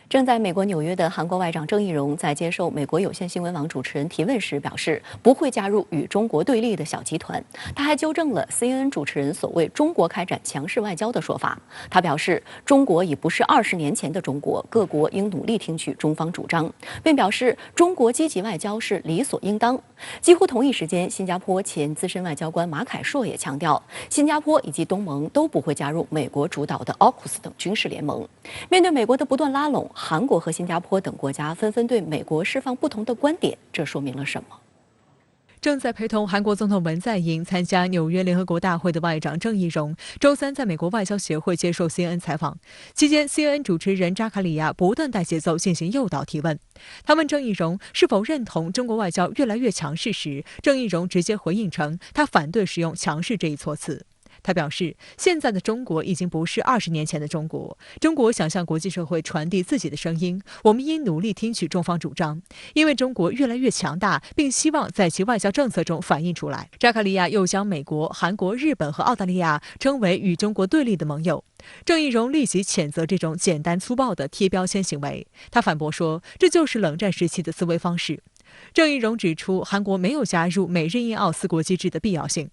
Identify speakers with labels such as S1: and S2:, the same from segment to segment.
S1: 正在美国纽约的韩国外长郑义溶在接受美国有线新闻网主持人提问时表示，不会加入与中国对立的小集团。他还纠正了 CNN 主持人所谓中国开展强势外交的说法。他表示，中国已不是20年前的中国，各国应努力听取中方主张，并表示中国积极外交是理所应当。几乎同一时间，新加坡前资深外交官马凯硕也强调，新加坡以及东盟都不会加入美国主导的 AUKUS 等军事联盟。面对美国的不断拉拢，韩国和新加坡等国家纷纷对美国释放不同的观点，这说明了什么？
S2: 正在陪同韩国总统文在寅参加纽约联合国大会的外长郑义溶，周三在美国外交协会接受 CNN 采访，期间 CNN 主持人扎卡里亚不断带节奏进行诱导提问。他问郑义溶是否认同中国外交越来越强势时，郑义溶直接回应称，他反对使用强势这一措辞。他表示，现在的中国已经不是20年前的中国，中国想向国际社会传递自己的声音，我们应努力听取中方主张，因为中国越来越强大，并希望在其外交政策中反映出来。扎卡利亚又将美国、韩国、日本和澳大利亚称为与中国对立的盟友。郑义溶立即谴责这种简单粗暴的贴标签行为，他反驳说，这就是冷战时期的思维方式。郑义溶指出，韩国没有加入美日印澳4国机制的必要性。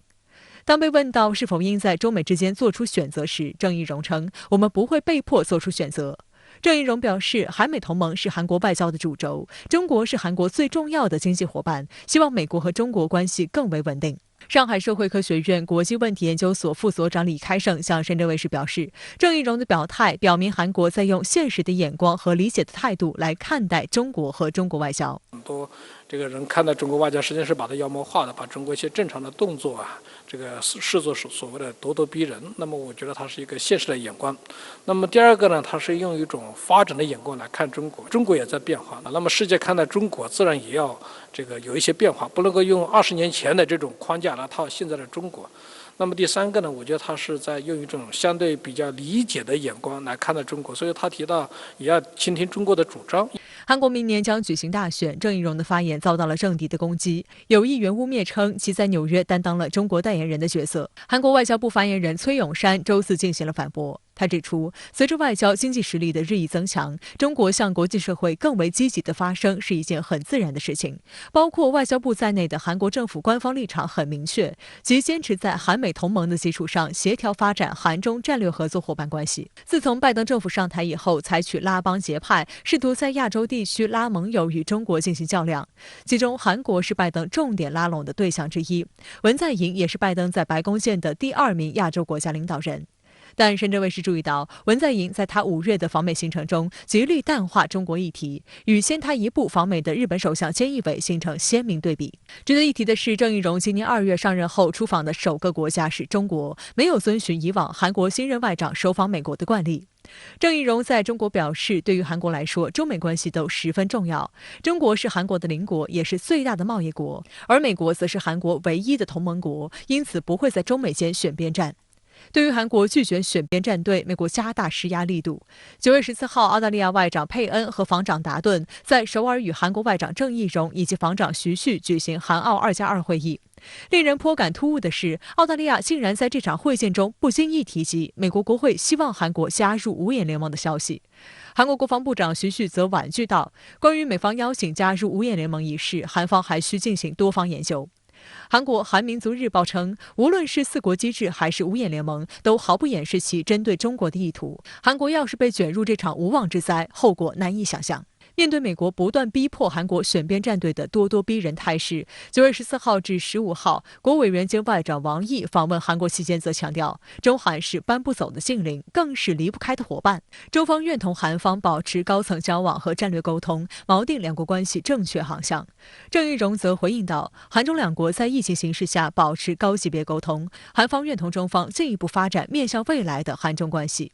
S2: 当被问到是否应在中美之间做出选择时，郑义溶称，我们不会被迫做出选择。郑义溶表示，韩美同盟是韩国外交的主轴，中国是韩国最重要的经济伙伴，希望美国和中国关系更为稳定。上海社会科学院国际问题研究所副所长李开胜向深圳卫视表示，郑义溶的表态表明韩国在用现实的眼光和理解的态度来看待中国和中国外交。
S3: 很多这个人看待中国外交，实际上是把它妖魔化的，把中国一些正常的动作这个视作所谓的咄咄逼人。那么我觉得它是一个现实的眼光。那么第二个呢，它是用一种发展的眼光来看中国，中国也在变化。那么世界看待中国，自然也要这个有一些变化，不能够用20年前的这种框架来套现在的中国。那么第三个呢，我觉得他是在用一种相对比较理解的眼光来看待中国，所以他提到也要倾听中国的主张。
S2: 韩国明年将举行大选，郑义溶的发言遭到了政敌的攻击，有议员污蔑称其在纽约担当了中国代言人的角色。韩国外交部发言人崔永山周四进行了反驳。他指出，随着外交经济实力的日益增强，中国向国际社会更为积极的发声是一件很自然的事情。包括外交部在内的韩国政府官方立场很明确，即坚持在韩美同盟的基础上协调发展韩中战略合作伙伴关系。自从拜登政府上台以后，采取拉帮结派，试图在亚洲地区拉盟友与中国进行较量，其中韩国是拜登重点拉拢的对象之一，文在寅也是拜登在白宫见的第2名亚洲国家领导人。但深圳卫视注意到，文在寅在他5月的访美行程中极力淡化中国议题，与先他一步访美的日本首相菅义伟形成鲜明对比。值得一提的是，郑义溶今年2月上任后出访的首个国家是中国，没有遵循以往韩国新任外长首访美国的惯例。郑义溶在中国表示，对于韩国来说，中美关系都十分重要。中国是韩国的邻国，也是最大的贸易国，而美国则是韩国唯一的同盟国，因此不会在中美间选边站。对于韩国拒绝选边站队，美国加大施压力度。9月14号，澳大利亚外长佩恩和防长达顿在首尔与韩国外长郑义溶以及防长徐旭举行韩澳2+2会议。令人颇感突兀的是，澳大利亚竟然在这场会见中不经意提及美国国会希望韩国加入五眼联盟的消息。韩国国防部长徐旭则婉拒道，关于美方邀请加入五眼联盟一事，韩方还需进行多方研究。韩国韩民族日报称，无论是4国机制还是五眼联盟，都毫不掩饰其针对中国的意图。韩国要是被卷入这场无妄之灾，后果难以想象。面对美国不断逼迫韩国选边站队的咄咄逼人态势，9月14号至15号，国委员兼外长王毅访问韩国期间则强调，中韩是搬不走的近邻，更是离不开的伙伴。中方愿同韩方保持高层交往和战略沟通，锚定两国关系正确航向。郑义溶则回应道，韩中两国在疫情形势下保持高级别沟通，韩方愿同中方进一步发展面向未来的韩中关系。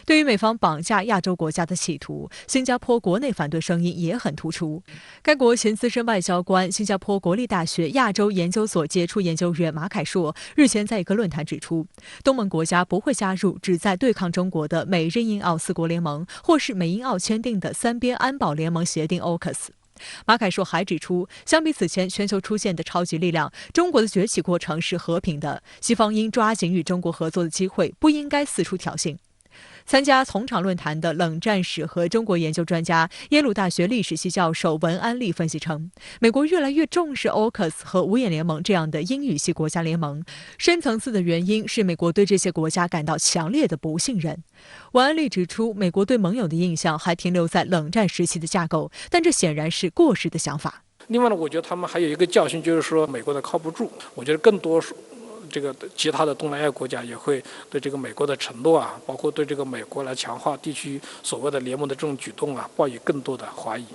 S2: 对于美方绑架亚洲国家的企图，新加坡国内反对声音也很突出。该国前资深外交官、新加坡国立大学亚洲研究所杰出研究员马凯硕日前在一个论坛指出，东盟国家不会加入旨在对抗中国的美日印澳4国联盟，或是美英澳签订的3边安保联盟协定 AUKUS。马凯硕还指出，相比此前全球出现的超级力量，中国的崛起过程是和平的，西方应抓紧与中国合作的机会，不应该四处挑衅。参加从场论坛的冷战史和中国研究专家、耶鲁大学历史系教授文安利分析称，美国越来越重视 AUKUS 和五眼联盟这样的英语系国家联盟，深层次的原因是美国对这些国家感到强烈的不信任。文安利指出，美国对盟友的印象还停留在冷战时期的架构，但这显然是过时的想法。
S3: 另外呢，我觉得他们还有一个教训，就是说美国的靠不住。我觉得更多这个其他的东南亚国家也会对这个美国的承诺啊，包括对这个美国来强化地区所谓的联盟的这种举动啊，抱以更多的怀疑。